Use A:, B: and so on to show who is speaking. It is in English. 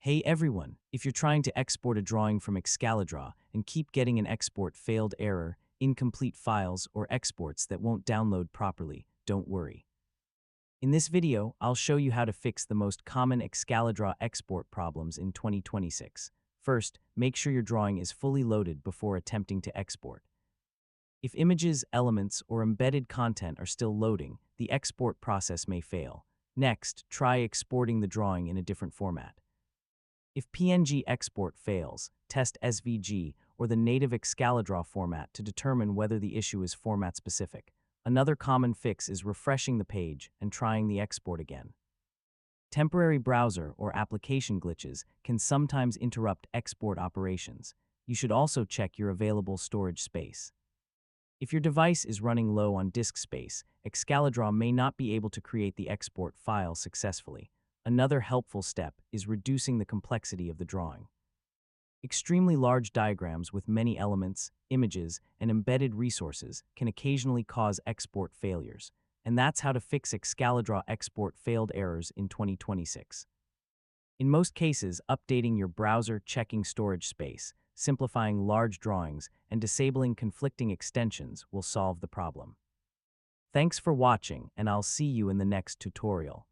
A: Hey everyone, if you're trying to export a drawing from Excalidraw and keep getting an export failed error, incomplete files, or exports that won't download properly, don't worry. In this video, I'll show you how to fix the most common Excalidraw export problems in 2026. First, make sure your drawing is fully loaded before attempting to export. If images, elements, or embedded content are still loading, the export process may fail. Next, try exporting the drawing in a different format. If PNG export fails, test SVG or the native Excalidraw format to determine whether the issue is format-specific. Another common fix is refreshing the page and trying the export again. Temporary browser or application glitches can sometimes interrupt export operations. You should also check your available storage space. If your device is running low on disk space, Excalidraw may not be able to create the export file successfully. Another helpful step is reducing the complexity of the drawing. Extremely large diagrams with many elements, images, and embedded resources can occasionally cause export failures, and that's how to fix Excalidraw export failed errors in 2026. In most cases, updating your browser, checking storage space, simplifying large drawings, and disabling conflicting extensions will solve the problem. Thanks for watching, and I'll see you in the next tutorial.